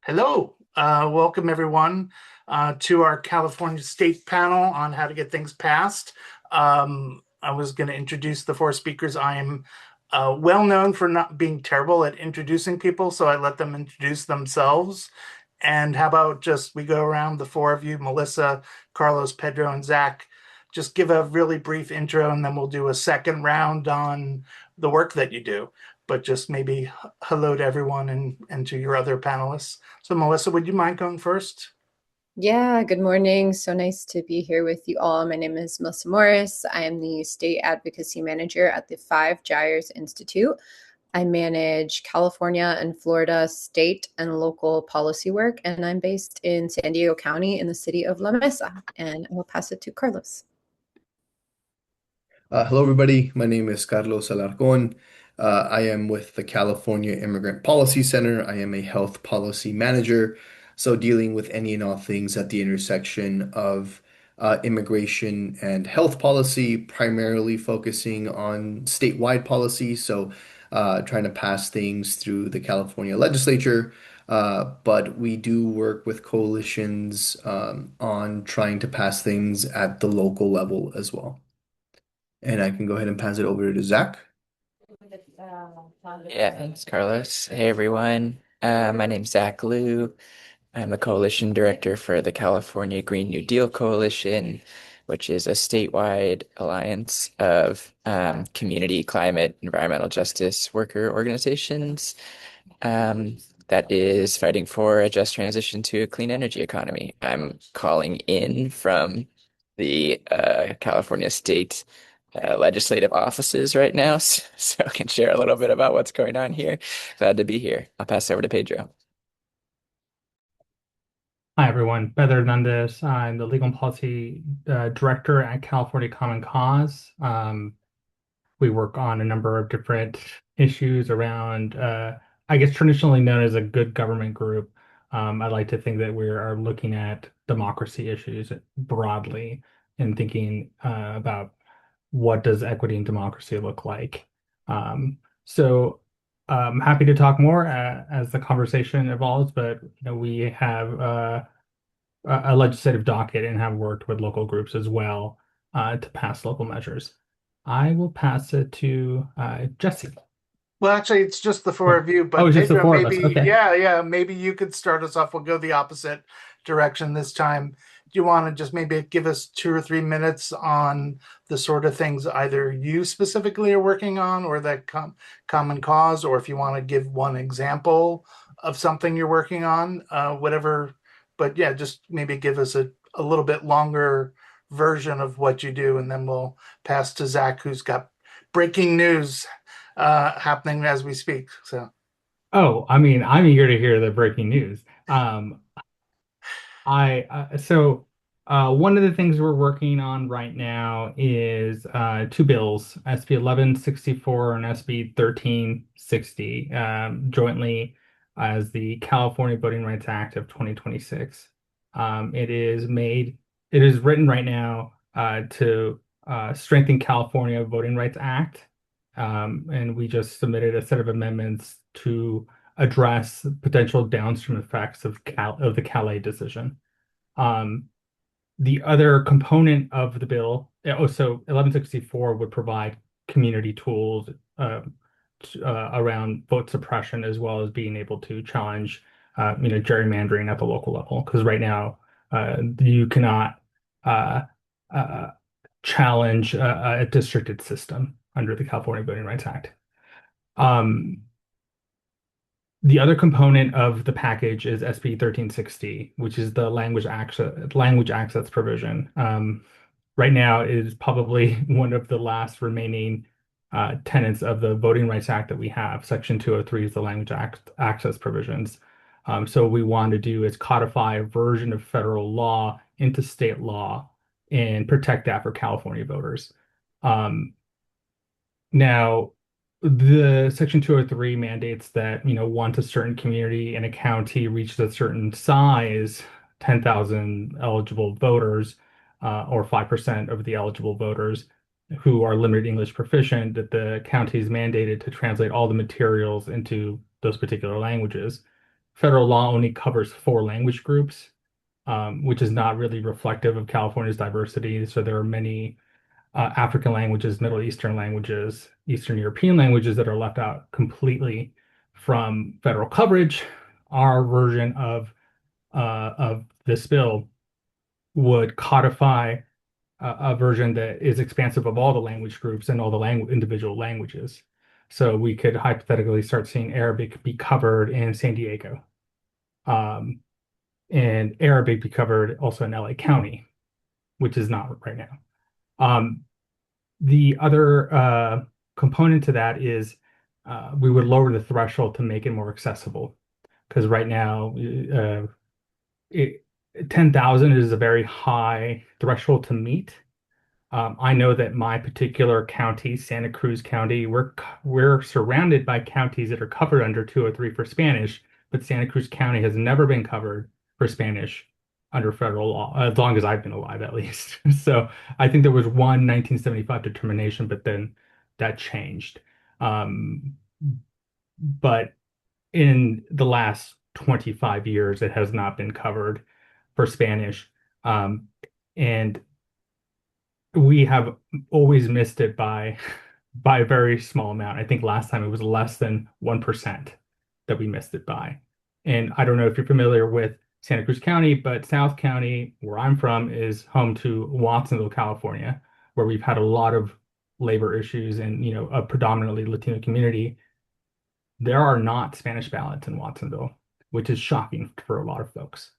Hello, welcome everyone to our California State panel on how to get things passed. I was going to introduce the four speakers. I am well known for not being terrible at introducing people, so I let them introduce themselves. And how about just we go around the four of you, Melissa, Carlos, Pedro, and Zach, just give a really brief intro, and then we'll do a second round on the work that you do. But just maybe hello to everyone and to your other panelists. So, Melissa, would you mind going first? Yeah, good morning. So nice to be here with you all. My name is Melissa Morris. I am the State Advocacy Manager at the Gyres Institute. I manage California and Florida state and local policy work, and I'm based in San Diego County in the city of La Mesa. And I will pass it to Carlos. Hello, everybody. My name is Carlos Alarcon. I am with the California Immigrant Policy Center. I am a health policy manager, so dealing with any and all things at the intersection of immigration and health policy, primarily focusing on statewide policy. So, trying to pass things through the California legislature. But we do work with coalitions on trying to pass things at the local level as well. And I can go ahead and pass it over to Zach. Yeah, thanks, Carlos. Hey, everyone. My name's Zach Liu. I'm a coalition director for the California Green New Deal Coalition, which is a statewide alliance of community, climate, environmental justice worker organizations that is fighting for a just transition to a clean energy economy. I'm calling in from the California state legislative offices right now, so I can share a little bit about what's going on here. Glad to be here. I'll pass over to Pedro. Hi, everyone. Pedro Hernandez. I'm the Legal and Policy Director at California Common Cause. We work on a number of different issues around, I guess, traditionally known as a good government group. I like to think that we are looking at democracy issues broadly and thinking about what does equity and democracy look like. So I'm happy to talk more as the conversation evolves, but we have a legislative docket and have worked with local groups as well to pass local measures. I will pass it to Jesse. Well, actually, it's just the four of you, Oh, but it's just the Pedro, four of us. maybe, Okay. yeah, maybe you could start us off. We'll go the opposite direction this time. Do you want to just maybe give us 2 or 3 minutes on the sort of things either you specifically are working on or that common cause, or if you want to give one example of something you're working on, whatever. But yeah, just maybe give us a little bit longer version of what you do, and then we'll pass to Zach, who's got breaking news happening as we speak. So, Oh, I mean, I'm eager to hear the breaking news. I so one of the things we're working on right now is two bills, SB 1164 and SB 1360, jointly as the California Voting Rights Act of 2026. It is written right now to strengthen California Voting Rights Act, and we just submitted a set of amendments to address potential downstream effects of the Calais decision. Um, the other component of the bill, so 1164 would provide community tools around vote suppression as well as being able to challenge, gerrymandering at the local level. Because right now, you cannot uh, uh, challenge a districted system under the California Voting Rights Act. Um, The other component of the package is SB 1360, which is the language access provision. Right now, it is probably one of the last remaining tenets of the Voting Rights Act that we have. Section 203 is the access provisions. So what we want to do is codify a version of federal law into state law and protect that for California voters. Um, Now, the Section 203 mandates that, once a certain community in a county reaches a certain size, 10,000 eligible voters, or 5% of the eligible voters who are limited English proficient, that the county is mandated to translate all the materials into those particular languages. federal law only covers 4 language groups, which is not really reflective of California's diversity. So there are many African languages, Middle Eastern languages, Eastern European languages that are left out completely from federal coverage. Our version of this bill would codify a version that is expansive of all the language groups and all the individual languages. So we could hypothetically start seeing Arabic be covered in San Diego, um, and Arabic be covered also in LA County, which is not right now. The other component to that is we would lower the threshold to make it more accessible. Because right now, 10,000 is a very high threshold to meet. I know that my particular county, Santa Cruz County, we're surrounded by counties that are covered under 203 for Spanish, but Santa Cruz County has never been covered for Spanish under federal law, as long as I've been alive, at least. So I think there was one 1975 determination, but then that changed. But in the last 25 years, it has not been covered for Spanish. And we have always missed it by a very small amount. I think last time it was less than 1% that we missed it by. And I don't know if you're familiar with Santa Cruz County, but South County, where I'm from, is home to Watsonville, California, where we've had a lot of labor issues and, a predominantly Latino community. There are not Spanish ballots in Watsonville, which is shocking for a lot of folks.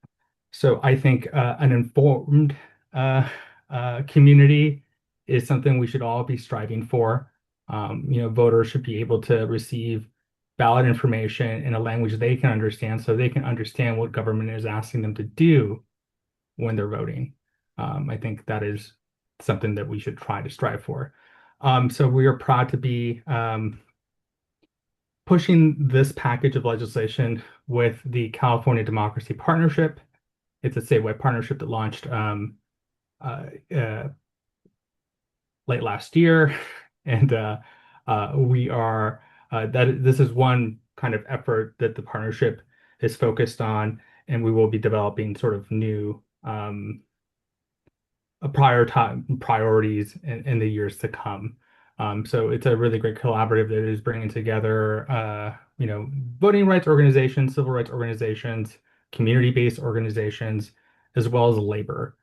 So I think an informed community is something we should all be striving for. Voters should be able to receive ballot information in a language they can understand, so they can understand what government is asking them to do when they're voting. I think that is something that we should try to strive for. So we are proud to be pushing this package of legislation with the California Democracy Partnership. It's a statewide partnership that launched late last year, and we are this is one kind of effort that the partnership is focused on, and we will be developing sort of new priorities in the years to come. So it's a really great collaborative that is bringing together, voting rights organizations, civil rights organizations, community-based organizations, as well as labor,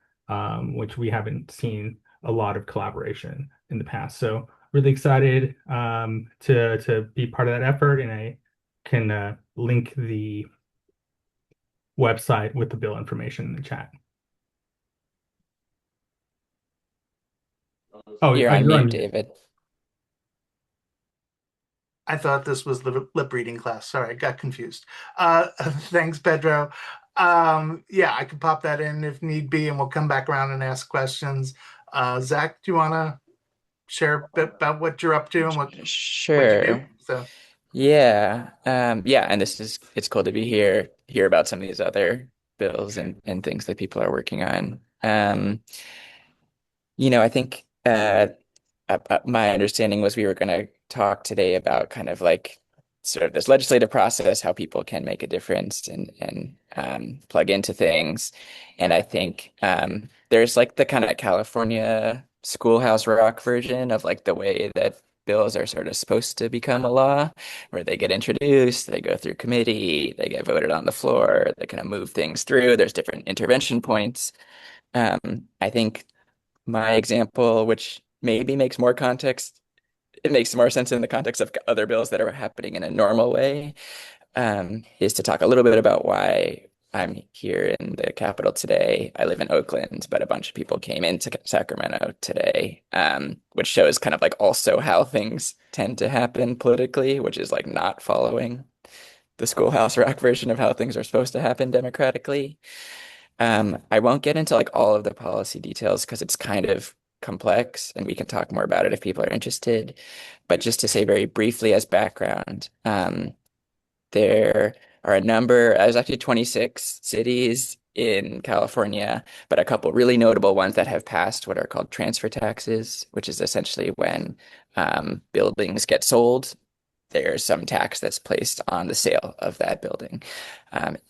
which we haven't seen a lot of collaboration in the past. So really excited to be part of that effort, and I can link the website with the bill information in the chat. Oh, You're on mute, David. I thought this was the lip reading class. Sorry, I got confused. Thanks, Pedro. Yeah, I could pop that in if need be, and we'll come back around and ask questions. Zach, do you want to share a bit about what you're up to and what you do? So. Yeah. And it's cool to be here, hear about some of these other bills and things that people are working on. I think my understanding was we were going to talk today about kind of like sort of this legislative process, how people can make a difference and plug into things. And I think there's like the kind of California schoolhouse rock version of like the way that bills are sort of supposed to become a law, where they get introduced, they go through committee, they get voted on the floor, they kind of move things through. There's different intervention points. I think my example, which maybe makes more context, it makes more sense in the context of other bills that are happening in a normal way, is to talk a little bit about why I'm here in the Capitol today. I live in Oakland, but a bunch of people came into Sacramento today, which shows kind of like also how things tend to happen politically, which is like not following the schoolhouse rock version of how things are supposed to happen democratically. I won't get into like all of the policy details because it's kind of complex, and we can talk more about it if people are interested. But just to say very briefly as background, there are there's actually 26 cities in California, but a couple really notable ones that have passed what are called transfer taxes, which is essentially when buildings get sold there's some tax that's placed on the sale of that building.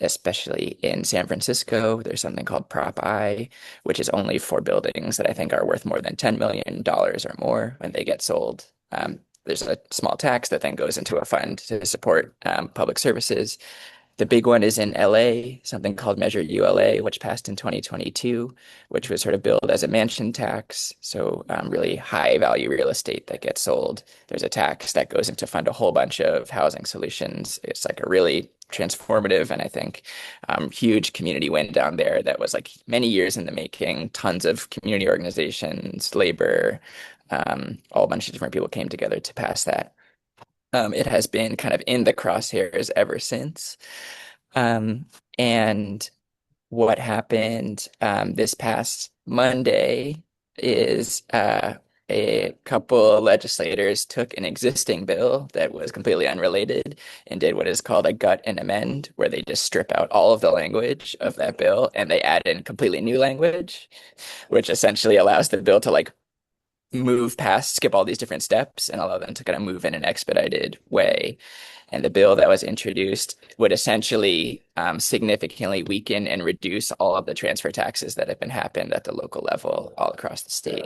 Especially in San Francisco, there's something called Prop I, which is only for buildings that I think are worth more than $10 million or more when they get sold. There's a small tax that then goes into a fund to support public services. The big one is in LA, something called Measure ULA, which passed in 2022, which was sort of billed as a mansion tax. So really high value real estate that gets sold. There's a tax that goes in to fund a whole bunch of housing solutions. It's like a really transformative and I think huge community win down there that was like many years in the making. Tons of community organizations, labor, all a bunch of different people came together to pass that. It has been kind of in the crosshairs ever since. Um, and what happened this past Monday is a couple of legislators took an existing bill that was completely unrelated and did what is called a gut and amend, where they just strip out all of the language of that bill and they add in completely new language, which essentially allows the bill to like move past, skip all these different steps and allow them to kind of move in an expedited way. And the bill that was introduced would essentially significantly weaken and reduce all of the transfer taxes that have been happened at the local level all across the state.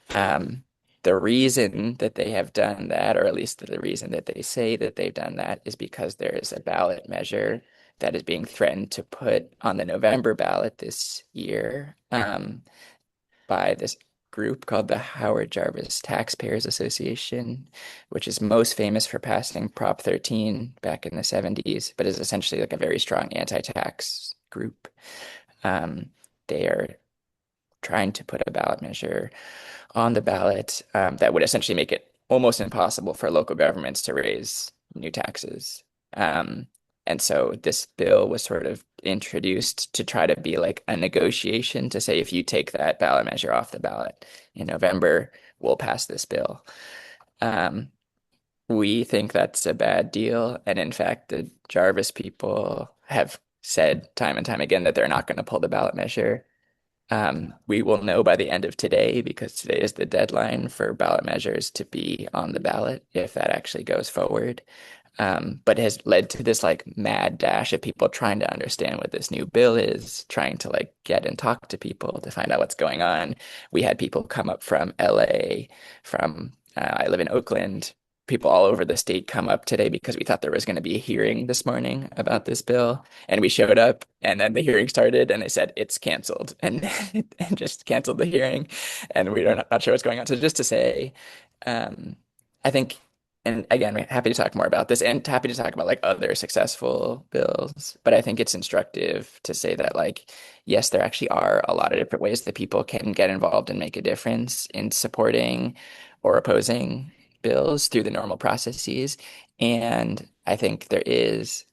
The reason that they have done that, or at least the reason that they say that they've done that, is because there is a ballot measure that is being threatened to put on the November ballot this year by this group called the Howard Jarvis Taxpayers Association, which is most famous for passing Prop 13 back in the 70s, but is essentially like a very strong anti-tax group. They are trying to put a ballot measure on the ballot that would essentially make it almost impossible for local governments to raise new taxes. And so this bill was sort of introduced to try to be like a negotiation to say, if you take that ballot measure off the ballot in November, we'll pass this bill. We think that's a bad deal. And in fact, the Jarvis people have said time and time again that they're not going to pull the ballot measure. We will know by the end of today, because today is the deadline for ballot measures to be on the ballot if that actually goes forward. But it has led to this like mad dash of people trying to understand what this new bill is, trying to like get and talk to people to find out what's going on. We had people come up from LA, from I live in Oakland. People all over the state come up today because we thought there was going to be a hearing this morning about this bill. And we showed up and then the hearing started and they said it's canceled and, and just canceled the hearing. And we are not sure what's going on. So just to say, I think, and again, we're happy to talk more about this and happy to talk about like other successful bills. But I think it's instructive to say that like, yes, there actually are a lot of different ways that people can get involved and make a difference in supporting or opposing bills through the normal processes. And I think there is,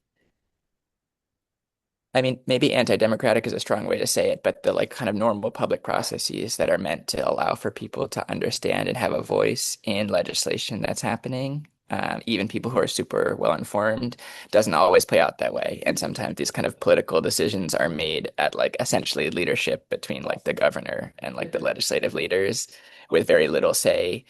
I mean, maybe anti-democratic is a strong way to say it, but the like kind of normal public processes that are meant to allow for people to understand and have a voice in legislation that's happening, even people who are super well informed, doesn't always play out that way. And sometimes these kind of political decisions are made at like essentially leadership between like the governor and like the legislative leaders with very little say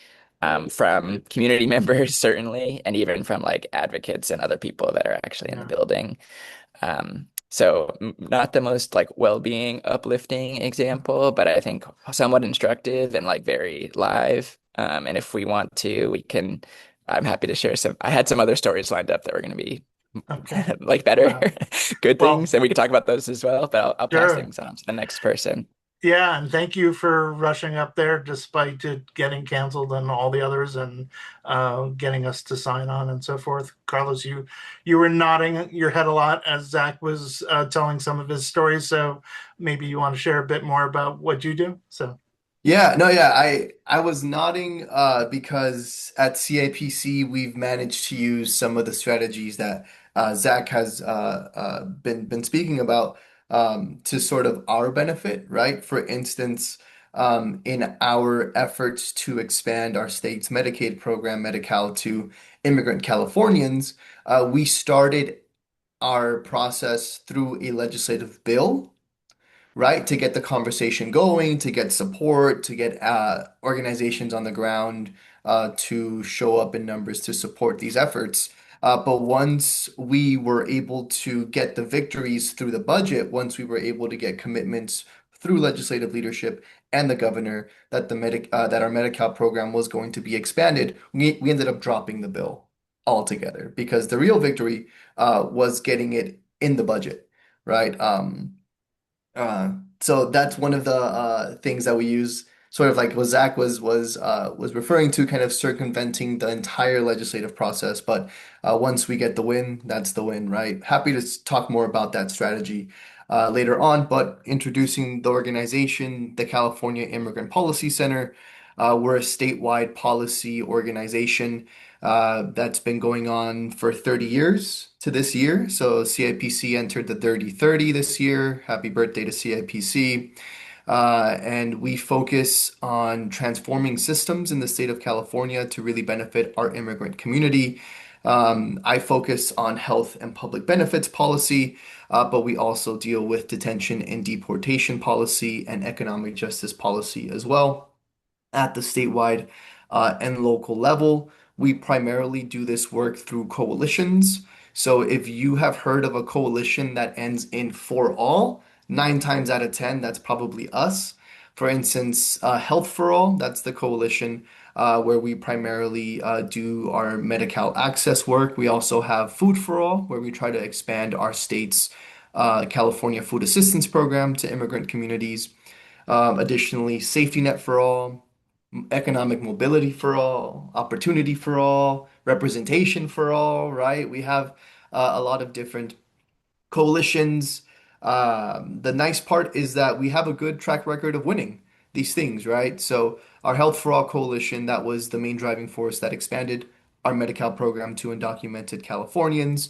from community members, certainly, and even from like advocates and other people that are actually in the building. So not the most like well-being uplifting example, but I think somewhat instructive and like very live. And if we want to, we can, I'm happy to share some, I had some other stories lined up that were going to be like better, good things. And we can talk about those as well, but I'll pass things on to the next person. Yeah, and thank you for rushing up there despite it getting canceled and all the others, and getting us to sign on and so forth. Carlos, you were nodding your head a lot as Zach was telling some of his stories, so maybe you want to share a bit more about what you do. So Yeah, no, yeah, I was nodding because at CAPC we've managed to use some of the strategies that Zach has been speaking about to sort of our benefit, right? For instance, in our efforts to expand our state's Medicaid program, Medi-Cal, to immigrant Californians, we started our process through a legislative bill, right? To get the conversation going, to get support, to get organizations on the ground to show up in numbers to support these efforts. But once we were able to get the victories through the budget, once we were able to get commitments through legislative leadership and the governor that that our Medi-Cal program was going to be expanded, we ended up dropping the bill altogether because the real victory was getting it in the budget, right? Uh, so that's one of the things that we use, sort of like what Zach was referring to, kind of circumventing the entire legislative process. But once we get the win, that's the win, right? Happy to talk more about that strategy later on. But introducing the organization, the California Immigrant Policy Center, we're a statewide policy organization that's been going on for 30 years to this year. So CIPC entered the 30-30 this year. Happy birthday to CIPC. And we focus on transforming systems in the state of California to really benefit our immigrant community. I focus on health and public benefits policy, but we also deal with detention and deportation policy and economic justice policy as well at the statewide and local level. We primarily do this work through coalitions. So if you have heard of a coalition that ends in for all, 9 times out of 10, that's probably us. For instance, Health for All, that's the coalition where we primarily do our Medi-Cal access work. We also have Food for All, where we try to expand our state's California Food Assistance Program to immigrant communities. Additionally, Safety Net for All, economic mobility for all, opportunity for all, representation for all, right? We have a lot of different coalitions. The nice part is that we have a good track record of winning these things, right? So our Health for All coalition, that was the main driving force that expanded our Medi-Cal program to undocumented Californians.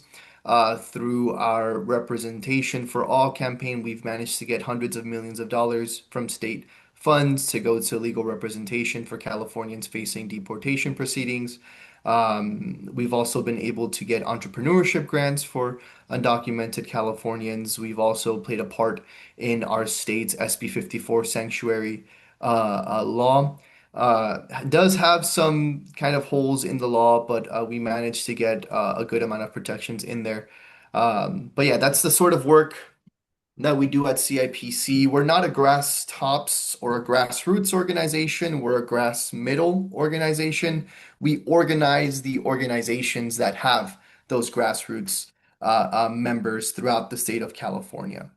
Through our Representation for All campaign, we've managed to get hundreds of millions of dollars from state funds to go to legal representation for Californians facing deportation proceedings. We've also been able to get entrepreneurship grants for undocumented Californians. We've also played a part in our state's SB 54 sanctuary law. Does have some kind of holes in the law, but we managed to get a good amount of protections in there. But yeah, that's the sort of work that we do at CIPC. We're not a grass tops or a grassroots organization. We're a grass middle organization. We organize the organizations that have those grassroots members throughout the state of California.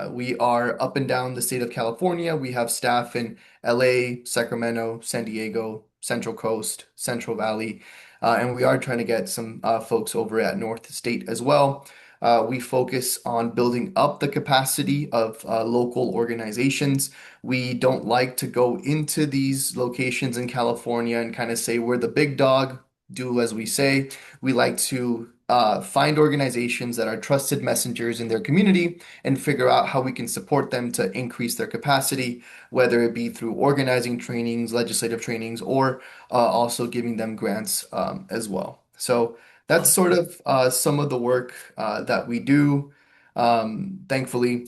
We are up and down the state of California. We have staff in LA, Sacramento, San Diego, Central Coast, Central Valley, and we are trying to get some folks over at North State as well. We focus on building up the capacity of local organizations. We don't like to go into these locations in California and kind of say we're the big dog, do as we say. We like to find organizations that are trusted messengers in their community and figure out how we can support them to increase their capacity, whether it be through organizing trainings, legislative trainings, or also giving them grants as well. So that's sort of some of the work that we do. Thankfully,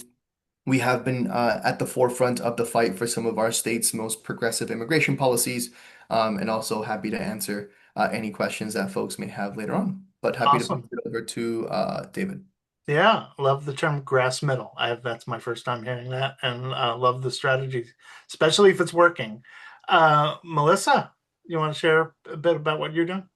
we have been at the forefront of the fight for some of our state's most progressive immigration policies, and also happy to answer any questions that folks may have later on. But happy to pass Awesome. it over to David. Yeah, love the term grass middle. That's my first time hearing that, and love the strategy, especially if it's working. Melissa, you want to share a bit about what you're doing?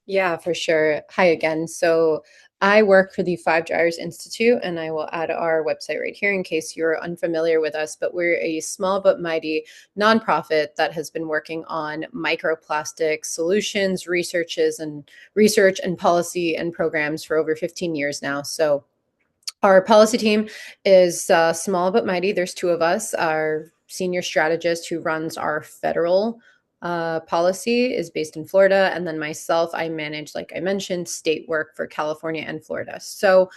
Yeah, for sure. Hi again. So I work for the Five Gyres Institute, and I will add our website right here in case you're unfamiliar with us. But we're a small but mighty nonprofit that has been working on microplastic solutions, research and policy and programs for over 15 years now. So our policy team is small but mighty. There's two of us. Our senior strategist who runs our federal policy is based in Florida. And then myself, I manage, like I mentioned, state work for California and Florida. So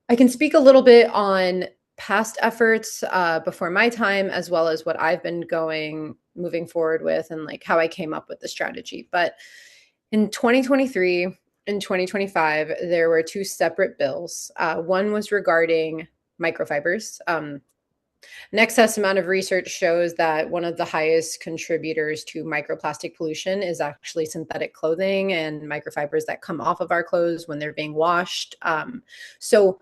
I can speak a little bit on past efforts before my time, as well as what I've been moving forward with and like how I came up with the strategy. But in 2023 and 2025, there were two separate bills. One was regarding microfibers. An excess amount of research shows that one of the highest contributors to microplastic pollution is actually synthetic clothing and microfibers that come off of our clothes when they're being washed. So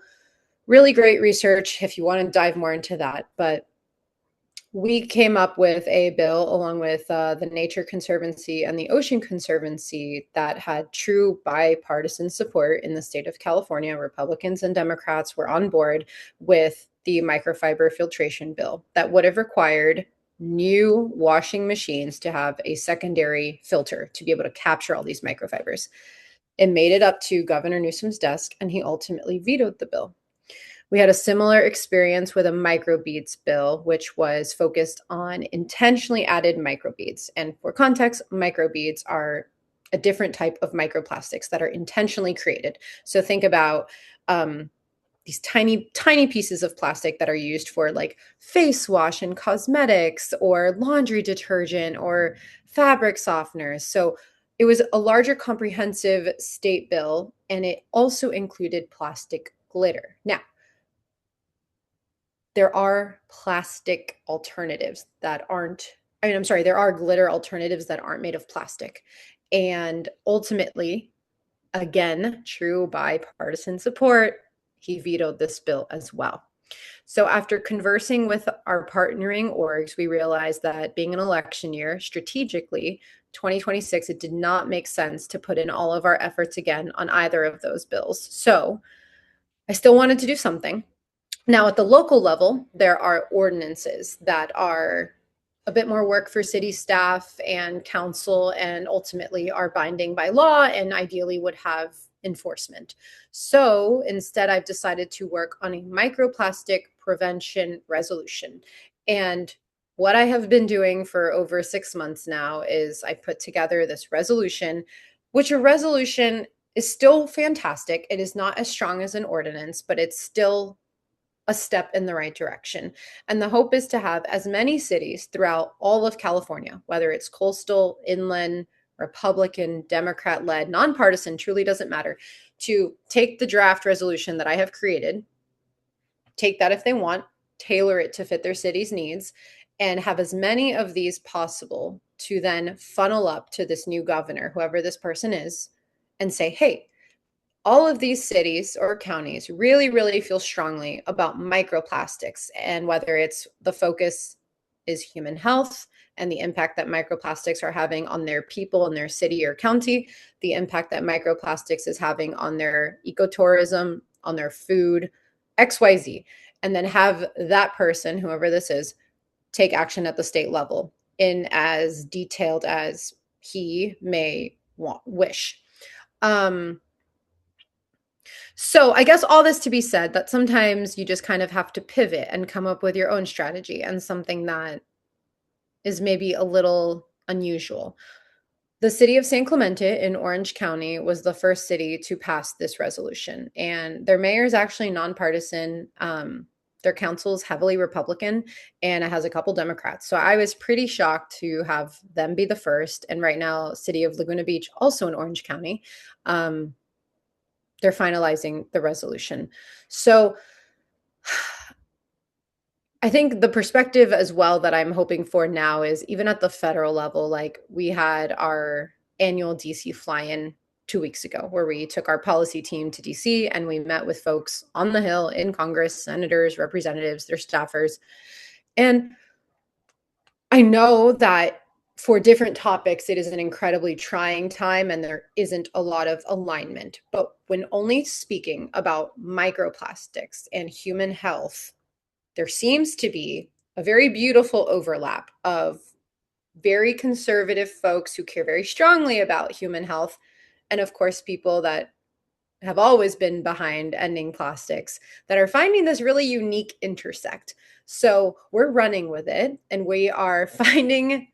really great research if you want to dive more into that. But we came up with a bill along with the Nature Conservancy and the Ocean Conservancy that had true bipartisan support in the state of California. Republicans and Democrats were on board with the microfiber filtration bill that would have required new washing machines to have a secondary filter to be able to capture all these microfibers. It made it up to Governor Newsom's desk, and he ultimately vetoed the bill. We had a similar experience with a microbeads bill, which was focused on intentionally added microbeads. And for context, microbeads are a different type of microplastics that are intentionally created. So think about these tiny, tiny pieces of plastic that are used for like face wash and cosmetics or laundry detergent or fabric softeners. So it was a larger comprehensive state bill, and it also included plastic glitter. Now, there are plastic alternatives that aren't, there are glitter alternatives that aren't made of plastic. And ultimately, again, true bipartisan support, he vetoed this bill as well. So after conversing with our partnering orgs, we realized that being an election year, strategically, 2026, it did not make sense to put in all of our efforts again on either of those bills. So I still wanted to do something. Now, at the local level, there are ordinances that are a bit more work for city staff and council, and ultimately are binding by law and ideally would have enforcement. So instead, I've decided to work on a microplastic prevention resolution. And what I have been doing for over 6 months now is I put together this resolution, which a resolution is still fantastic. It is not as strong as an ordinance, but it's still a step in the right direction. And the hope is to have as many cities throughout all of California, whether it's coastal, inland, Republican, Democrat-led, nonpartisan, truly doesn't matter, to take the draft resolution that I have created, take that if they want, tailor it to fit their city's needs, and have as many of these possible to then funnel up to this new governor, whoever this person is, and say, hey, all of these cities or counties really, really feel strongly about microplastics, and whether it's the focus is human health and the impact that microplastics are having on their people in their city or county, the impact that microplastics is having on their ecotourism, on their food, XYZ, and then have that person, whoever this is, take action at the state level in as detailed as he may wish. So I guess all this to be said that sometimes you just kind of have to pivot and come up with your own strategy and something that is maybe a little unusual. The city of San Clemente in Orange County was the first city to pass this resolution, and their mayor is actually nonpartisan. Their council is heavily Republican, and it has a couple Democrats. So I was pretty shocked to have them be the first. And right now, city of Laguna Beach, also in Orange County, they're finalizing the resolution. So I think the perspective as well that I'm hoping for now is even at the federal level, like we had our annual DC fly-in 2 weeks ago, where we took our policy team to DC and we met with folks on the Hill in Congress, senators, representatives, their staffers. And I know that for different topics, it is an incredibly trying time and there isn't a lot of alignment. But when only speaking about microplastics and human health, there seems to be a very beautiful overlap of very conservative folks who care very strongly about human health, and of course, people that have always been behind ending plastics that are finding this really unique intersect. So we're running with it, and we're finding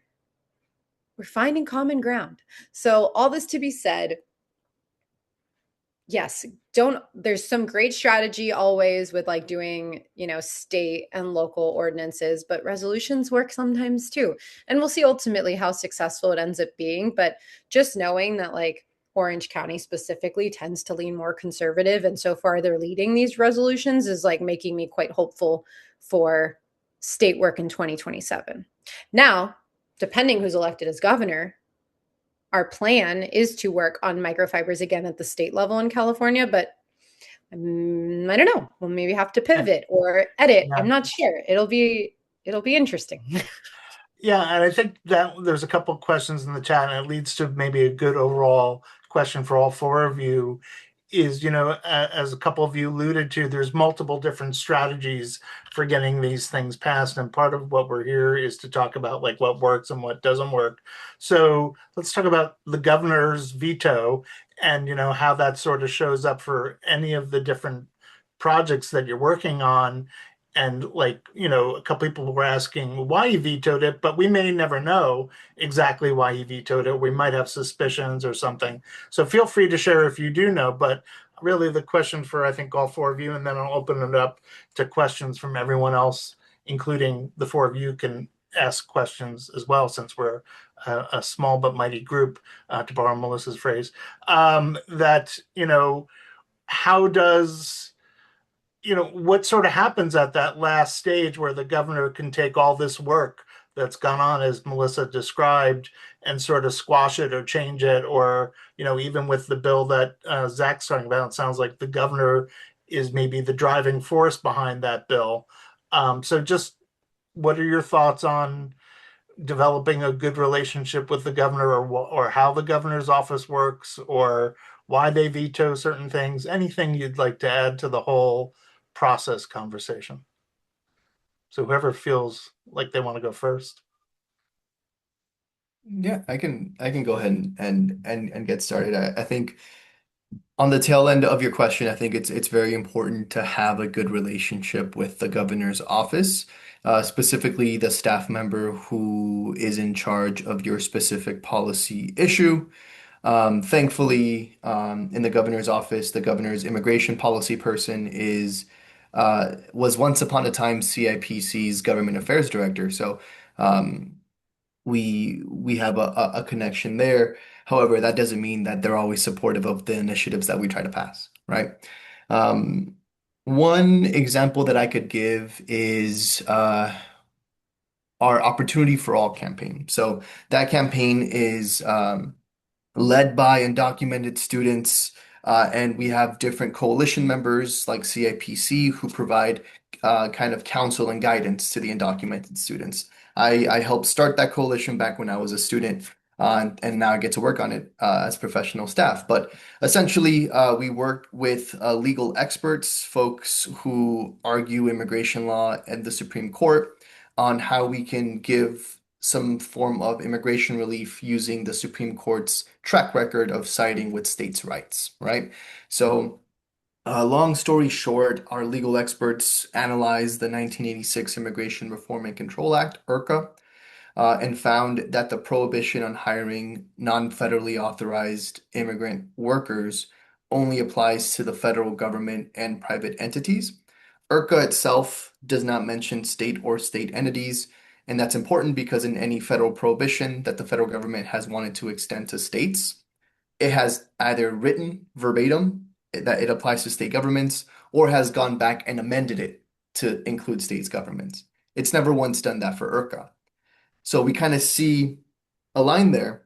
common ground. So all this to be said, yes, there's some great strategy always with like doing, state and local ordinances, but resolutions work sometimes too. And we'll see ultimately how successful it ends up being. But just knowing that like Orange County specifically tends to lean more conservative, and so far they're leading these resolutions, is like making me quite hopeful for state work in 2027. Now, depending who's elected as governor, our plan is to work on microfibers again at the state level in California, but I don't know. We'll maybe have to pivot or edit. Yeah. I'm not sure. It'll be interesting. Yeah, and I think that there's a couple of questions in the chat, and it leads to maybe a good overall question for all four of you. Is, as a couple of you alluded to, there's multiple different strategies for getting these things passed, and part of what we're here is to talk about like what works and what doesn't work. So let's talk about the governor's veto and how that sort of shows up for any of the different projects that you're working on. And a couple people were asking why he vetoed it, but we may never know exactly why he vetoed it. We might have suspicions or something. So feel free to share if you do know. But really, the question for I think all four of you, and then I'll open it up to questions from everyone else, including the four of you can ask questions as well, since we're a small but mighty group, to borrow Melissa's phrase. That how does what sort of happens at that last stage where the governor can take all this work that's gone on, as Melissa described, and sort of squash it or change it, or even with the bill that Zach's talking about, it sounds like the governor is maybe the driving force behind that bill. So just what are your thoughts on developing a good relationship with the governor, or how the governor's office works, or why they veto certain things? Anything you'd like to add to the whole process conversation? So whoever feels like they want to go first. Yeah, I can go ahead and get started. I think on the tail end of your question, I think it's very important to have a good relationship with the governor's office, specifically the staff member who is in charge of your specific policy issue. Thankfully, in the governor's office, the governor's immigration policy person was once upon a time CIPC's government affairs director. So we have a connection there. However, that doesn't mean that they're always supportive of the initiatives that we try to pass, right? Um, One example that I could give is our Opportunity for All campaign. So that campaign is led by undocumented students, and we have different coalition members like CIPC who provide kind of counsel and guidance to the undocumented students. I helped start that coalition back when I was a student, and now I get to work on it as professional staff. But essentially, we work with legal experts, folks who argue immigration law at the Supreme Court, on how we can give some form of immigration relief using the Supreme Court's track record of siding with states' rights, right? So, long story short, our legal experts analyzed the 1986 Immigration Reform and Control Act, IRCA, and found that the prohibition on hiring non-federally authorized immigrant workers only applies to the federal government and private entities. IRCA itself does not mention state or state entities, and that's important because in any federal prohibition that the federal government has wanted to extend to states, it has either written verbatim that it applies to state governments or has gone back and amended it to include states governments. It's never once done that for IRCA. So we kind of see a line there,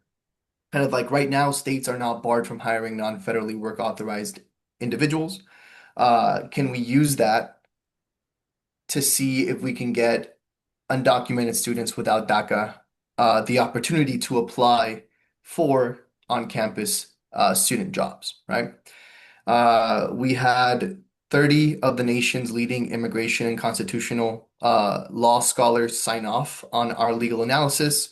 kind of like right now, states are not barred from hiring non-federally work authorized individuals. Can we use that to see if we can get undocumented students without DACA the opportunity to apply for on-campus student jobs, right? We had 30 of the nation's leading immigration and constitutional law scholars sign off on our legal analysis.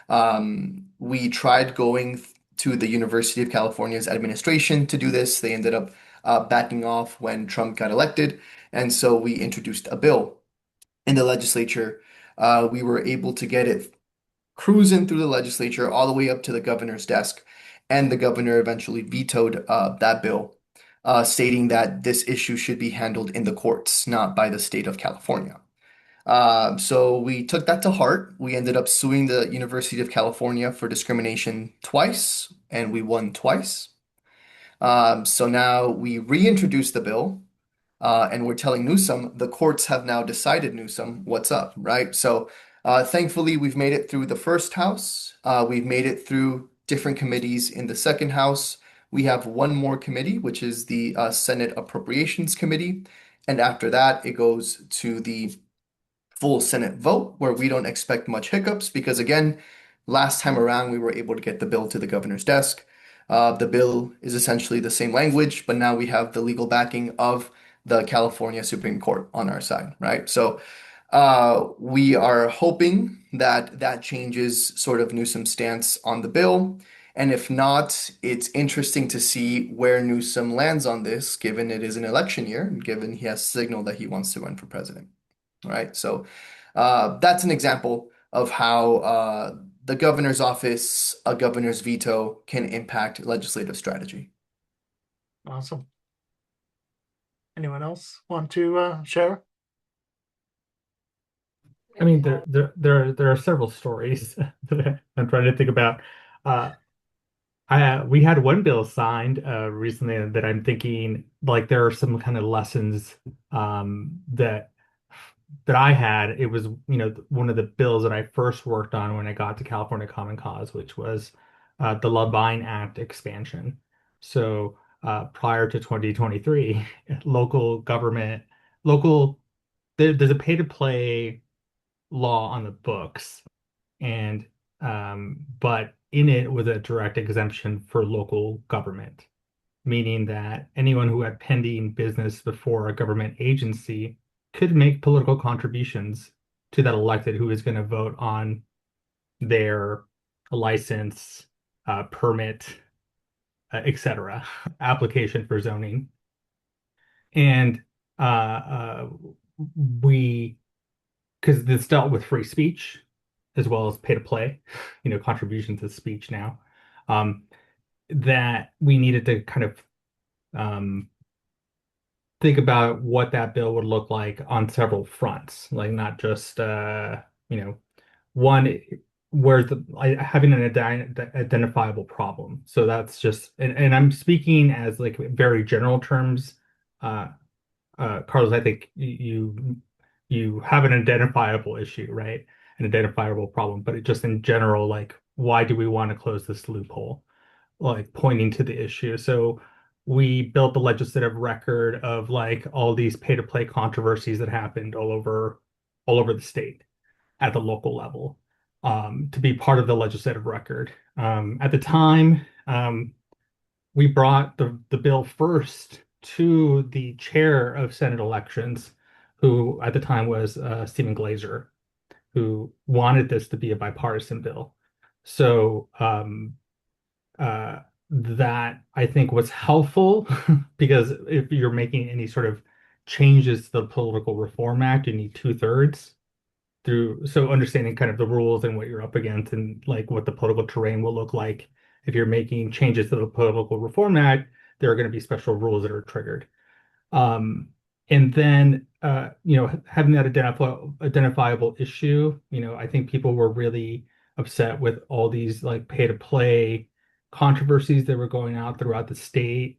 We tried going to the University of California's administration to do this. They ended up backing off when Trump got elected. And so we introduced a bill in the legislature. We were able to get it cruising through the legislature all the way up to the governor's desk. And the governor eventually vetoed that bill, stating that this issue should be handled in the courts, not by the state of California. So we took that to heart. We ended up suing the University of California for discrimination twice, and we won twice. So now we reintroduced the bill. and we're telling Newsom, the courts have now decided, Newsom, what's up, right? So thankfully, we've made it through the first house. We've made it through different committees in the second house. We have one more committee, which is the Senate Appropriations Committee. And after that, it goes to the full Senate vote, where we don't expect much hiccups because, again, last time around, we were able to get the bill to the governor's desk. The bill is essentially the same language, but now we have the legal backing of the California Supreme Court on our side, right? So we are hoping that that changes sort of Newsom's stance on the bill. And if not, it's interesting to see where Newsom lands on this, given it is an election year and given he has signaled that he wants to run for president. Right. So that's an example of how the governor's office, a governor's veto, can impact legislative strategy. Awesome. Anyone else want to share? I mean, there are several stories that I'm trying to think about. Uh, we had one bill signed recently that I'm thinking like there are some kind of lessons that I had. It was, one of the bills that I first worked on when I got to California Common Cause, which was the Levine Act expansion. So prior to 2023, local government, local there's a pay to play law on the books, and but in it was a direct exemption for local government, meaning that anyone who had pending business before a government agency could make political contributions to that elected who is going to vote on their license, permit, etc., application for zoning. And we, because this dealt with free speech as well as pay to play, contributions to speech now, that we needed to kind of think about what that bill would look like on several fronts, like not just one where having an identifiable problem. So that's just, and I'm speaking as like very general terms. Carlos, I think you have an identifiable issue, right? An identifiable problem, but it just in general, like, why do we want to close this loophole? Like pointing to the issue. So we built the legislative record of like all these pay-to-play controversies that happened all over the state at the local level, to be part of the legislative record. At the time, we brought the bill first to the chair of Senate elections, who at the time was Stephen Glazer, who wanted this to be a bipartisan bill. So that I think was helpful because if you're making any sort of changes to the Political Reform Act, you need 2/3 through. So understanding kind of the rules and what you're up against and like what the political terrain will look like. If you're making changes to the Political Reform Act, there are going to be special rules that are triggered. And then, having that identifiable issue, I think people were really upset with all these like pay to play controversies that were going out throughout the state,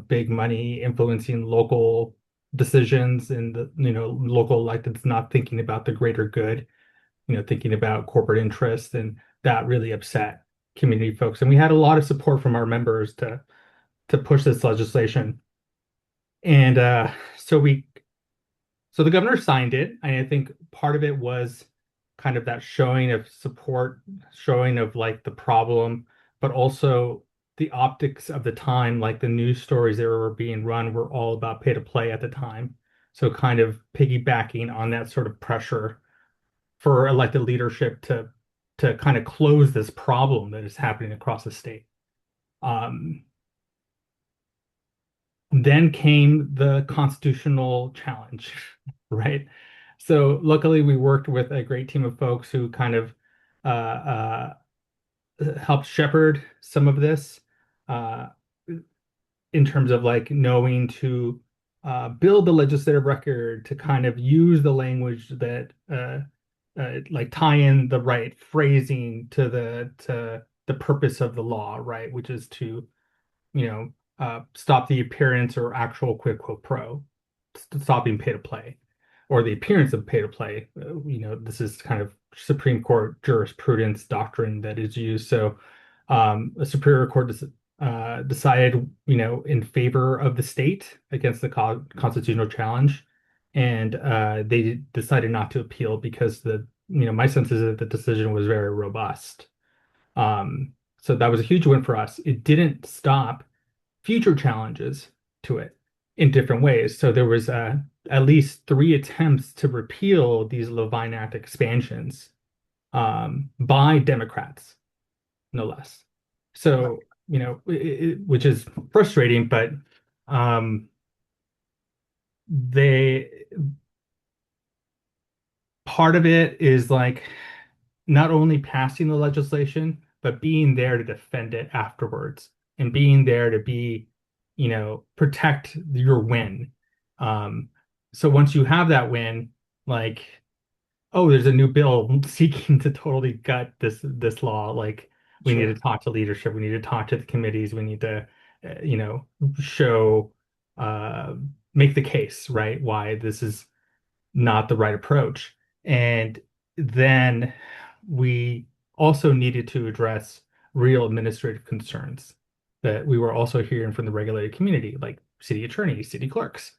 big money influencing local decisions and the, local electeds not thinking about the greater good, thinking about corporate interests. And that really upset community folks. And we had a lot of support from our members to push this legislation. And so the governor signed it, and I think part of it was kind of that showing of support, showing of like the problem, but also the optics of the time, like the news stories that were being run were all about pay to play at the time. So kind of piggybacking on that sort of pressure for elected leadership to kind of close this problem that is happening across the state. Then came the constitutional challenge, right? So luckily we worked with a great team of folks who kind of helped shepherd some of this in terms of like knowing to build the legislative record, to kind of use the language that like tie in the right phrasing to the purpose of the law, right? Which is to stop the appearance or actual quid pro quo, stopping pay to play, or the appearance of pay to play. This is kind of Supreme Court jurisprudence doctrine that is used. So a Superior Court decided, in favor of the state against the constitutional challenge, and they decided not to appeal because my sense is that the decision was very robust. So that was a huge win for us. It didn't stop future challenges to it in different ways. So there was at least 3 attempts to repeal these Levine Act expansions by Democrats, no less. So, which is frustrating, but they part of it is like not only passing the legislation, but being there to defend it afterwards and being there to be, protect your win. So once you have that win, like, oh, there's a new bill seeking to totally gut this law. Like, we need to talk to leadership. We need to talk to the committees. We need to, show, make the case, right? Why this is not the right approach. And then we also needed to address real administrative concerns that we were also hearing from the regulated community, like city attorneys, city clerks.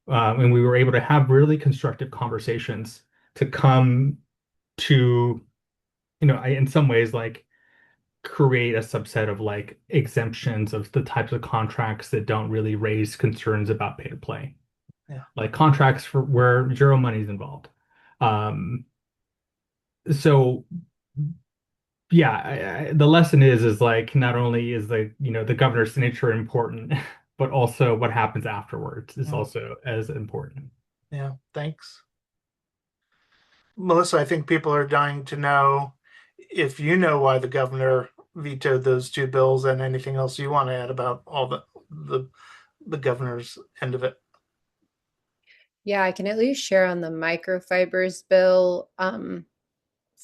And we were able to have really constructive conversations to come to, in some ways, like create a subset of like exemptions of the types of contracts that don't really raise concerns about pay to play. Yeah. Like contracts for where zero money is involved. So yeah, the lesson is like not only is the governor's signature important, but also what happens afterwards is also as important. Yeah, thanks. Melissa, I think people are dying to know if you know why the governor vetoed those 2 bills and anything else you want to add about all the governor's end of it. Yeah, I can at least share on the microfibers bill.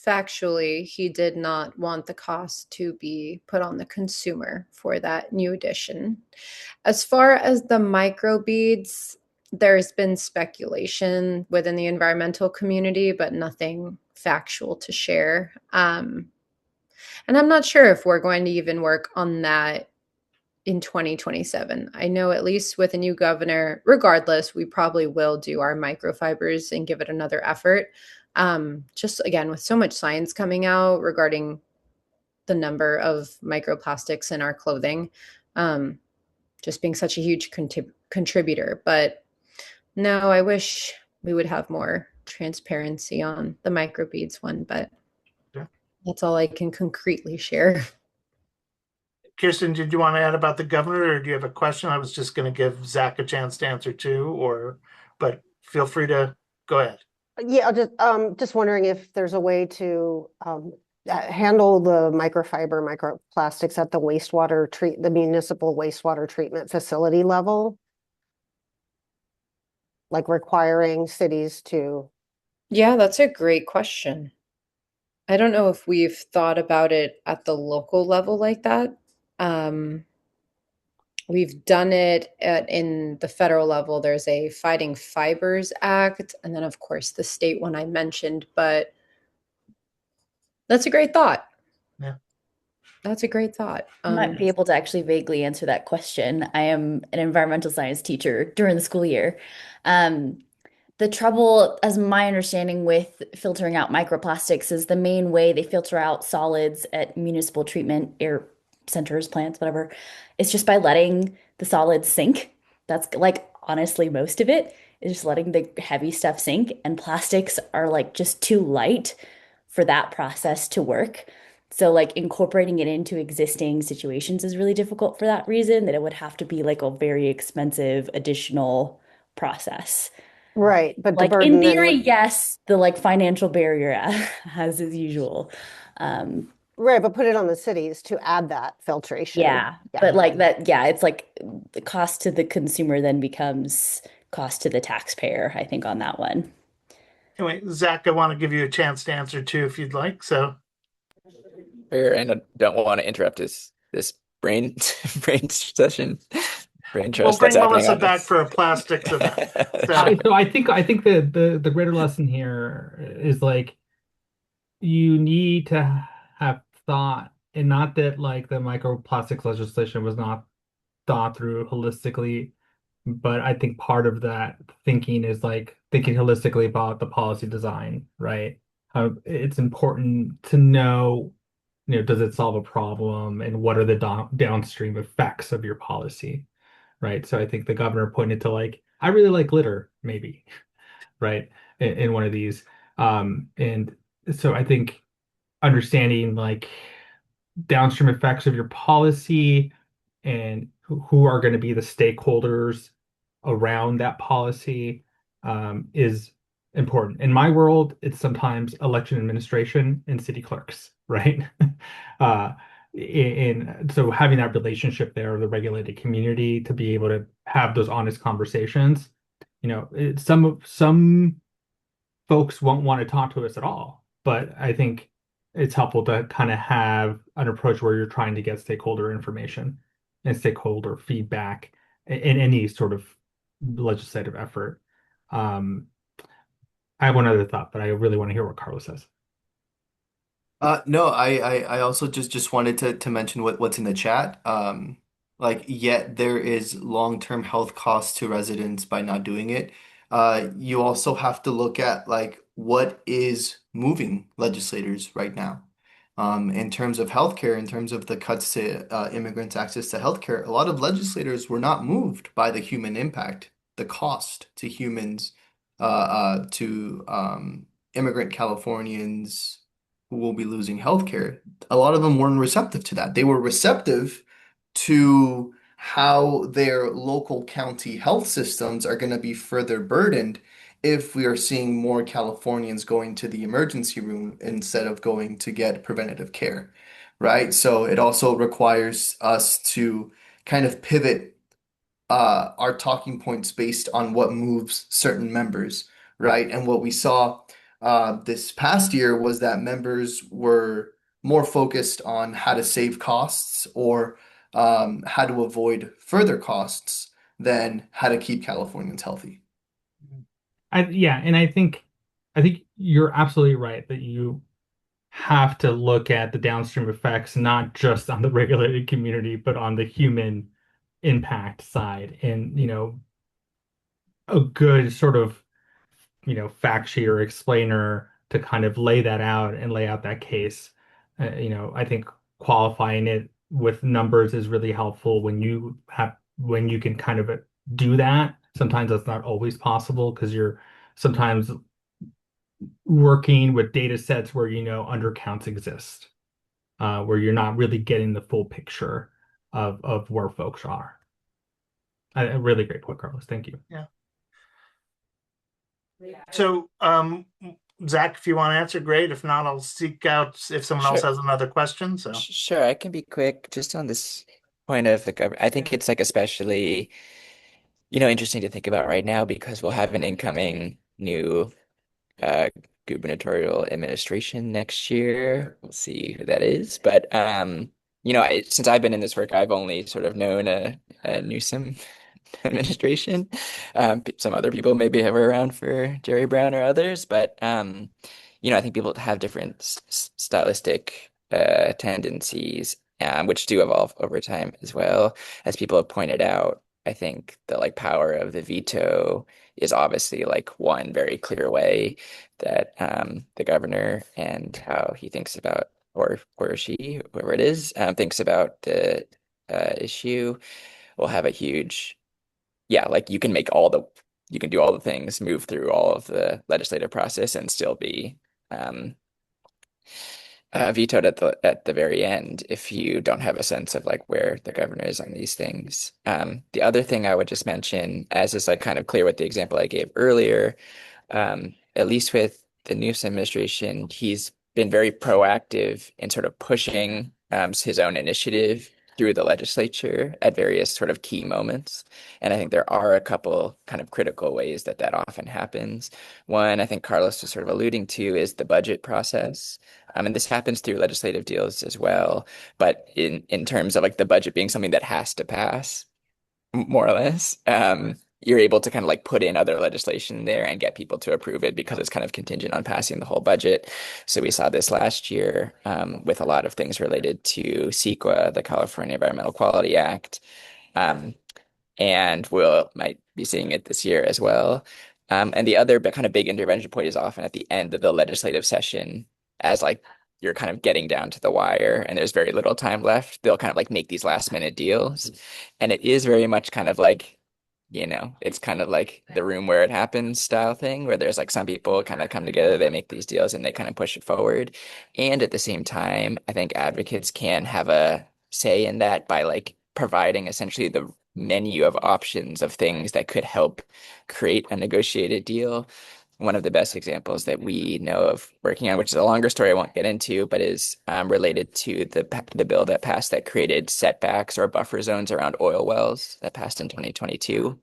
Factually, he did not want the cost to be put on the consumer for that new addition. As far as the microbeads, there's been speculation within the environmental community, but nothing factual to share. And I'm not sure if we're going to even work on that in 2027. I know at least with a new governor, regardless, we probably will do our microfibers and give it another effort. Just again, with so much science coming out regarding the number of microplastics in our clothing, just being such a huge contributor. But no, I wish we would have more transparency on the microbeads one, but that's all I can concretely share. Kirsten, did you want to add about the governor, or do you have a question? I was just going to give Zach a chance to answer too, but feel free to go ahead. Yeah, just wondering if there's a way to handle the microplastics at the municipal wastewater treatment facility level, like requiring cities to. Yeah, that's a great question. I don't know if we've thought about it at the local level like that. We've done it in the federal level. There's a Fighting Fibers Act, and then of course the state one I mentioned, but that's a great thought. Yeah. That's a great thought. I might be able to actually vaguely answer that question. I am an environmental science teacher during the school year. The trouble, as my understanding with filtering out microplastics, is the main way they filter out solids at municipal treatment air centers, plants, whatever, it's just by letting the solids sink. That's like honestly most of it is just letting the heavy stuff sink, and plastics are like just too light for that process to work. So like incorporating it into existing situations is really difficult for that reason, that it would have to be like a very expensive additional process. Right, but like in theory, yes, the like financial barrier as usual. Right, but put it on the cities to add that filtration. Yeah, but like that, yeah, it's like the cost to the consumer then becomes cost to the taxpayer, I think, on that one. Anyway, Zach, I want to give you a chance to answer too, if you'd like. So, Fair, and I don't want to interrupt this brain session. brain We'll trust that's bring happening Melissa on back this. for a plastics event. So So, I think the greater lesson here is like you need to have thought, and not that like the microplastics legislation was not thought through holistically, but I think part of that thinking is like thinking holistically about the policy design, right? It's important to know, does it solve a problem and what are the downstream effects of your policy, right? So I think the governor pointed to like, I really like glitter, maybe, right? In one of these. And so I think understanding like downstream effects of your policy and who are going to be the stakeholders around that policy is important. In my world, it's sometimes election administration and city clerks, right? uh, and so having that relationship there, the regulated community, to be able to have those honest conversations, some folks won't want to talk to us at all. But I think it's helpful to kind of have an approach where you're trying to get stakeholder information and stakeholder feedback in any sort of legislative effort. Um, I have one other thought, but I really want to hear what Carlos says. No, I also just wanted to mention what's in the chat. Like, yet there is long-term health costs to residents by not doing it. You also have to look at like what is moving legislators right now. In terms of healthcare, in terms of the cuts to immigrants' access to healthcare, a lot of legislators were not moved by the human impact, the cost to humans, to immigrant Californians who will be losing healthcare. A lot of them weren't receptive to that. They were receptive to how their local county health systems are going to be further burdened if we are seeing more Californians going to the emergency room instead of going to get preventative care, right? So it also requires us to kind of pivot our talking points based on what moves certain members, right? And what we saw this past year was that members were more focused on how to save costs or how to avoid further costs than how to keep Californians healthy. Yeah, and I think you're absolutely right that you have to look at the downstream effects, not just on the regulated community, but on the human impact side. And, a good sort of, fact sheet or explainer to kind of lay that out and lay out that case. I think qualifying it with numbers is really helpful when you can kind of do that. Sometimes that's not always possible because you're sometimes working with data sets where undercounts exist, where you're not really getting the full picture of where folks are. A really great point, Carlos. Thank you. yeah. So, Zach, if you want to answer, great. If not, I'll seek out if someone else Sure. has another question. So, Sure, I can be quick just on this point of the government. I think it's like especially, interesting to think about right now because we'll have an incoming new uh, gubernatorial administration next year. We'll see who that is. But since I've been in this work, I've only sort of known a Newsom administration. Some other people maybe were around for Jerry Brown or others, but I think people have different stylistic tendencies, which do evolve over time as well. As people have pointed out, I think the like power of the veto is obviously like one very clear way that the governor and how he thinks about or she, whoever it is, thinks about the issue will have a huge, yeah, like you can do all the things, move through all of the legislative process and still be vetoed at the very end if you don't have a sense of like where the governor is on these things. The other thing I would just mention, as is like kind of clear with the example I gave earlier, at least with the Newsom administration, he's been very proactive in sort of pushing his own initiative through the legislature at various sort of key moments. And I think there are a couple kind of critical ways that that often happens. One, I think Carlos was sort of alluding to is the budget process. And this happens through legislative deals as well. But in terms of like the budget being something that has to pass, more or less. You're able to kind of like put in other legislation there and get people to approve it because it's kind of contingent on passing the whole budget. So we saw this last year with a lot of things related to CEQA, the California Environmental Quality Act. Um, and we'll might be seeing it this year as well. And the other kind of big intervention point is often at the end of the legislative session, as like you're kind of getting down to the wire and there's very little time left. They'll kind of like make these last minute deals, and it is very much kind of like, it's kind of like the room where it happens style thing, where there's like some people kind of come together, they make these deals and they kind of push it forward. And at the same time, I think advocates can have a say in that by like providing essentially the menu of options of things that could help create a negotiated deal. One of the best examples that we know of working on, which is a longer story I won't get into, but is related to the bill that passed that created setbacks or buffer zones around oil wells that passed in 2022.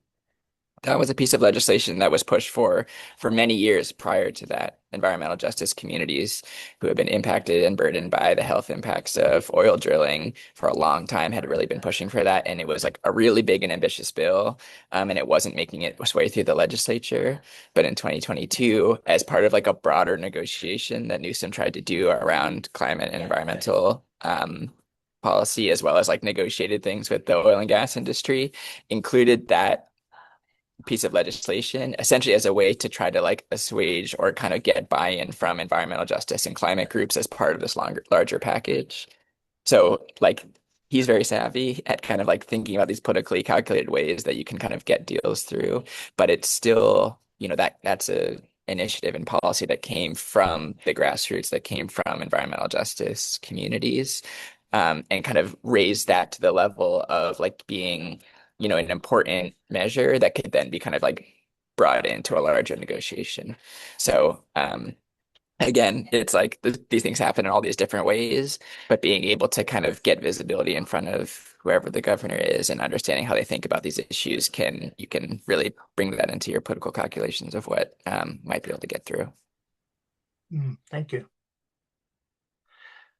That was a piece of legislation that was pushed for many years prior to that. Environmental justice communities who have been impacted and burdened by the health impacts of oil drilling for a long time had really been pushing for that. And it was like a really big and ambitious bill. And it wasn't making its way through the legislature. But in 2022, as part of like a broader negotiation that Newsom tried to do around climate and environmental policy, as well as like negotiated things with the oil and gas industry, included that piece of legislation essentially as a way to try to like assuage or kind of get buy-in from environmental justice and climate groups as part of this larger package. So like he's very savvy at kind of like thinking about these politically calculated ways that you can kind of get deals through, but it's still, that's a initiative and policy that came from the grassroots, that came from environmental justice communities, and kind of raised that to the level of like being an important measure that could then be kind of like brought into a larger negotiation. So again, it's like these things happen in all these different ways, but being able to kind of get visibility in front of whoever the governor is and understanding how they think about these issues you can really bring that into your political calculations of what might be able to get through. Thank you.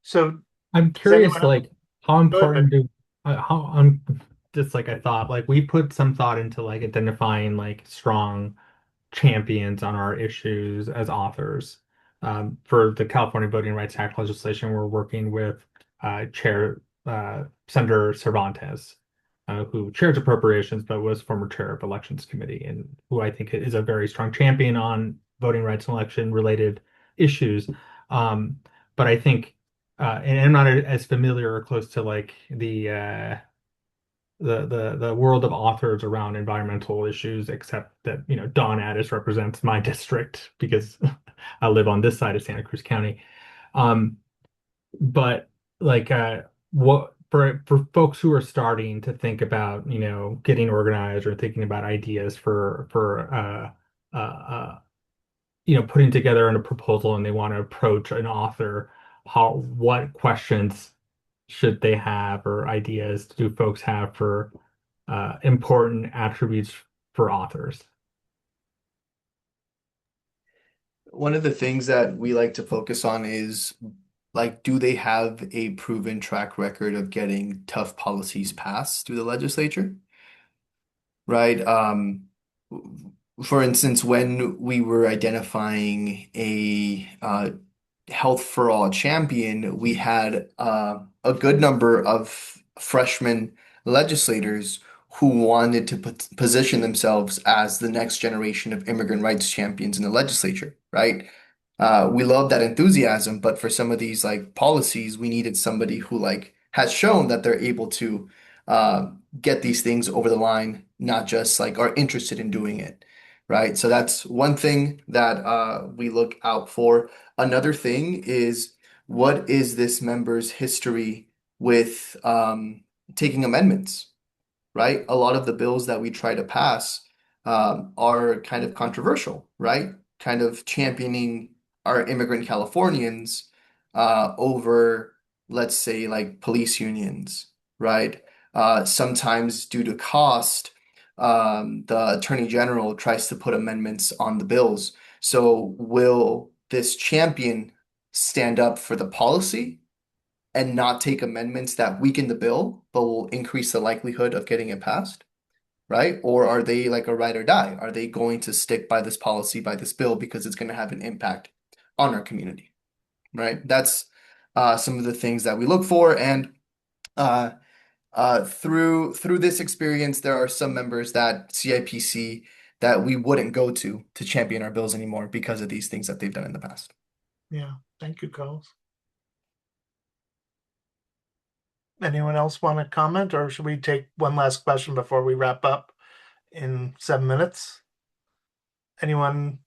So I'm curious, anyone- like how important how I'm just like I thought, like we put some thought into like identifying like strong champions on our issues as authors. For the California Voting Rights Act legislation, we're working with Chair Senator Cervantes, who chairs appropriations but was former chair of Elections Committee, and who I think is a very strong champion on voting rights and election related issues. But I think, and I'm not as familiar or close to like the world of authors around environmental issues, except that Dawn Addis represents my district because I live on this side of Santa Cruz County. But like what for folks who are starting to think about getting organized or thinking about ideas for putting together a proposal, and they want to approach an author, what questions should they have or ideas do folks have for important attributes for authors? One of the things that we like to focus on is like, do they have a proven track record of getting tough policies passed through the legislature? Right? For instance, when we were identifying a Health for All champion, we had a good number of freshman legislators who wanted to position themselves as the next generation of immigrant rights champions in the legislature, right? We love that enthusiasm, but for some of these like policies, we needed somebody who like has shown that they're able to get these things over the line, not just like are interested in doing it, right? So that's one thing that we look out for. Another thing is, what is this member's history with taking amendments, right? A lot of the bills that we try to pass are kind of controversial, right? Kind of championing our immigrant Californians over, let's say, like police unions, right? Sometimes due to cost, the Attorney General tries to put amendments on the bills. So will this champion stand up for the policy and not take amendments that weaken the bill, but will increase the likelihood of getting it passed? right? Or are they like a ride or die? Are they going to stick by this policy, by this bill, because it's going to have an impact on our community, right? That's some of the things that we look for. And uh, through this experience, there are some members that CIPC that we wouldn't go to champion our bills anymore because of these things that they've done in the past. Yeah, thank you, Carlos. Anyone else want to comment, or should we take one last question before we wrap up in 7 minutes? Anyone?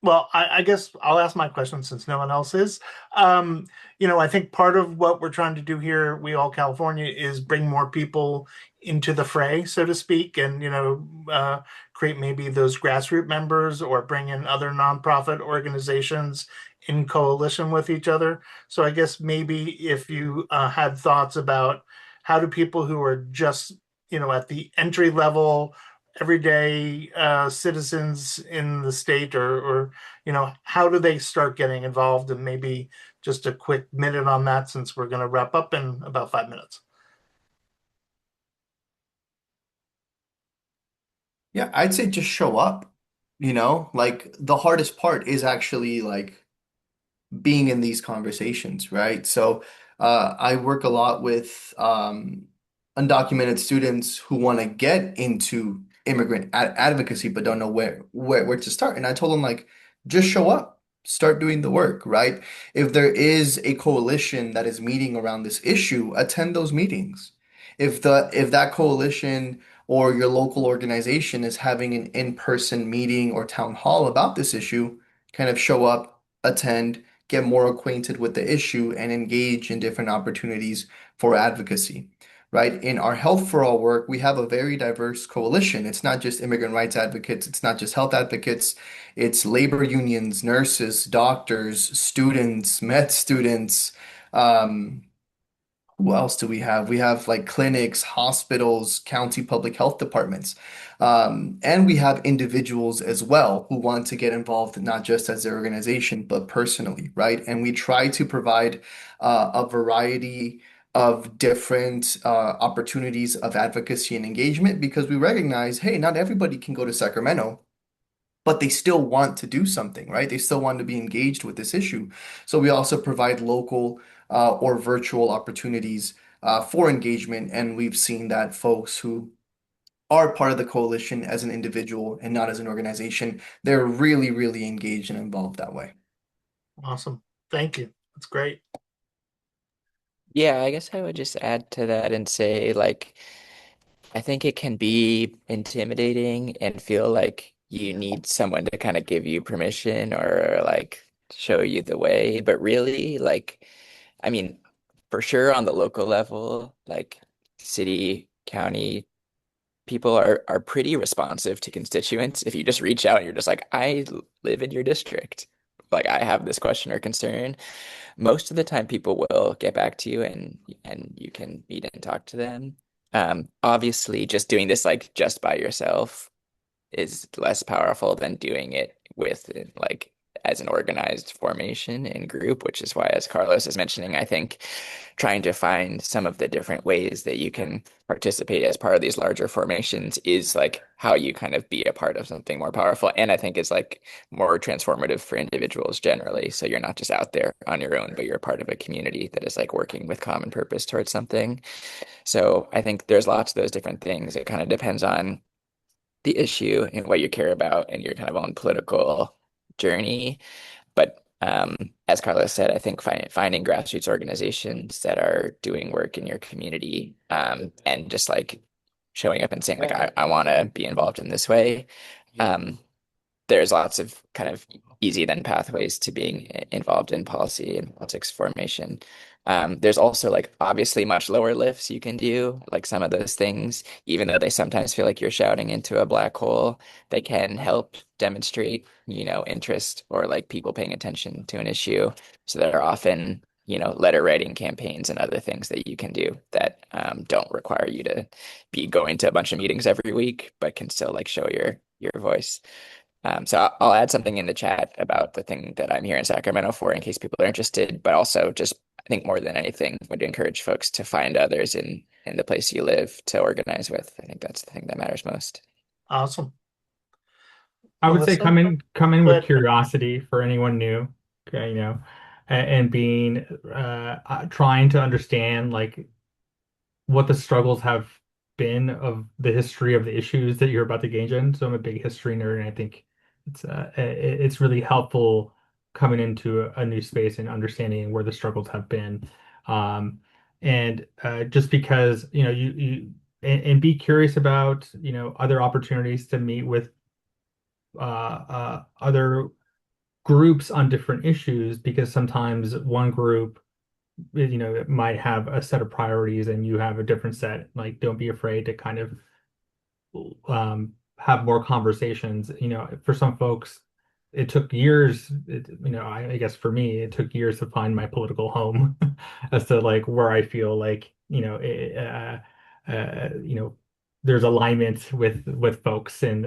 Well, I guess I'll ask my question since no one else is. I think part of what we're trying to do here, We All California, is bring more people into the fray, so to speak, and, create maybe those grassroots members or bring in other nonprofit organizations in coalition with each other. So I guess maybe if you had thoughts about how do people who are just, at the entry level everyday citizens in the state, or how do they start getting involved? And maybe just a quick minute on that, since we're going to wrap up in about 5 minutes. Yeah, I'd say just show up, like the hardest part is actually like being in these conversations, right? So I work a lot with undocumented students who want to get into immigrant advocacy but don't know where to start. And I told them like, just show up, start doing the work, right? If there is a coalition that is meeting around this issue, attend those meetings. If that coalition or your local organization is having an in-person meeting or town hall about this issue, kind of show up, attend, get more acquainted with the issue, and engage in different opportunities for advocacy, right? In our Health for All work, we have a very diverse coalition. It's not just immigrant rights advocates, it's not just health advocates, it's labor unions, nurses, doctors, students, med students. Who else do we have? We have like clinics, hospitals, county public health departments. And we have individuals as well who want to get involved, not just as their organization, but personally, right? And we try to provide a variety of different opportunities of advocacy and engagement because we recognize, hey, not everybody can go to Sacramento, but they still want to do something, right? They still want to be engaged with this issue. So we also provide local or virtual opportunities for engagement. And we've seen that folks who are part of the coalition as an individual and not as an organization, they're really, really engaged and involved that way. Awesome. Thank you. That's great. Yeah, I guess I would just add to that and say, like, I think it can be intimidating and feel like you need someone to kind of give you permission or like show you the way. But really, like, I mean, for sure on the local level, like city, county, people are pretty responsive to constituents. If you just reach out and you're just like, I live in your district, like I have this question or concern, most of the time people will get back to you and you can meet and talk to them. Obviously, just doing this like just by yourself is less powerful than doing it with like as an organized formation and group, which is why, as Carlos is mentioning, I think trying to find some of the different ways that you can participate as part of these larger formations is like how you kind of be a part of something more powerful. And I think is like more transformative for individuals generally. So you're not just out there on your own, but you're part of a community that is like working with common purpose towards something. So I think there's lots of those different things. It kind of depends on the issue and what you care about and your kind of own political journey. But as Carlos said, I think finding grassroots organizations that are doing work in your community and just like showing up and saying like I want to be involved in this way. There's lots of kind of easy then pathways to being involved in policy and politics formation. There's also like obviously much lower lifts you can do, like some of those things, even though they sometimes feel like you're shouting into a black hole, they can help demonstrate, interest or like people paying attention to an issue. So there are often, letter writing campaigns and other things that you can do that don't require you to be going to a bunch of meetings every week, but can still like show your voice. So I'll add something in the chat about the thing that I'm here in Sacramento for in case people are interested, but also just I think more than anything would encourage folks to find others in the place you live to organize with. I think that's the thing that matters most. Awesome. I would say Melissa? come in with But curiosity for anyone new, okay, and being trying to understand like what the struggles have been of the history of the issues that you're about to engage in. So I'm a big history nerd, and I think it's really helpful coming into a new space and understanding where the struggles have been. And just because, and be curious about, other opportunities to meet with other groups on different issues, because sometimes one group, it might have a set of priorities and you have a different set. Like, don't be afraid to kind of have more conversations. For some folks, it took years. I guess for me, it took years to find my political home as to like where I feel like there's alignment with folks, and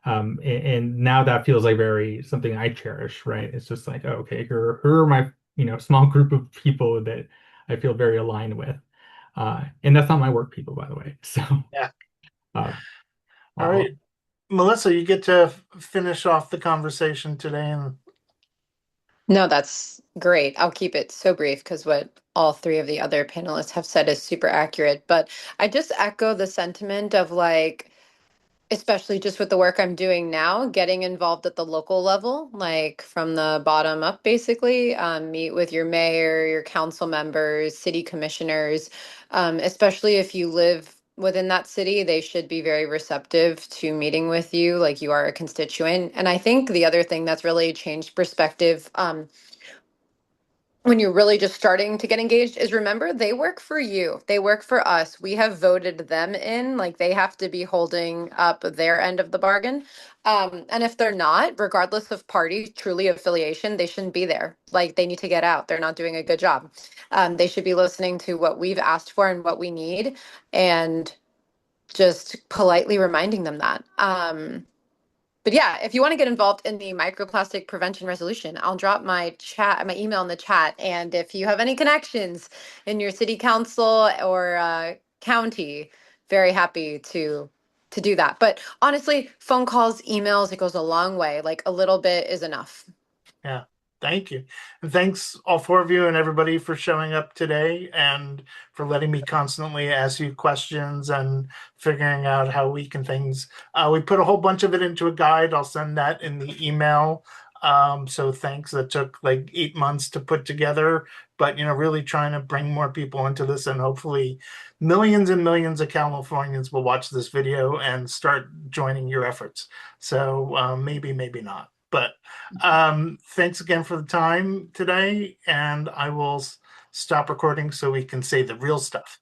now that feels like very something I cherish, right? It's just like, oh, okay, here are my small group of people that I feel very aligned with, and that's not my work people, by the way. So yeah. uh, All I'll, right. Melissa, you get to finish off the conversation today. And No, that's great. I'll keep it so brief because what all three of the other panelists have said is super accurate. But I just echo the sentiment of like, especially just with the work I'm doing now, getting involved at the local level, like from the bottom up, basically. Meet with your mayor, your council members, city commissioners, especially if you live within that city, they should be very receptive to meeting with you like you are a constituent. And I think the other thing that's really changed perspective, when you're really just starting to get engaged, is remember they work for you. They work for us. We have voted them in. Like, they have to be holding up their end of the bargain. And if they're not, regardless of party, truly affiliation, they shouldn't be there. Like, they need to get out. They're not doing a good job. They should be listening to what we've asked for and what we need, and just politely reminding them that. But yeah, if you want to get involved in the microplastic prevention resolution, I'll drop my email in the chat. And if you have any connections in your city council or county, very happy to do that. But honestly, phone calls, emails, it goes a long way. Like, a little bit is enough. yeah, thank you. And thanks all four of you and everybody for showing up today and for letting me constantly ask you questions and figuring out how we can things. We put a whole bunch of it into a guide. I'll send that in the email. So thanks. That took like 8 months to put together, but really trying to bring more people into this, and hopefully millions and millions of Californians will watch this video and start joining your efforts. So maybe, maybe not. But thanks again for the time today, and I will stop recording so we can say the real stuff.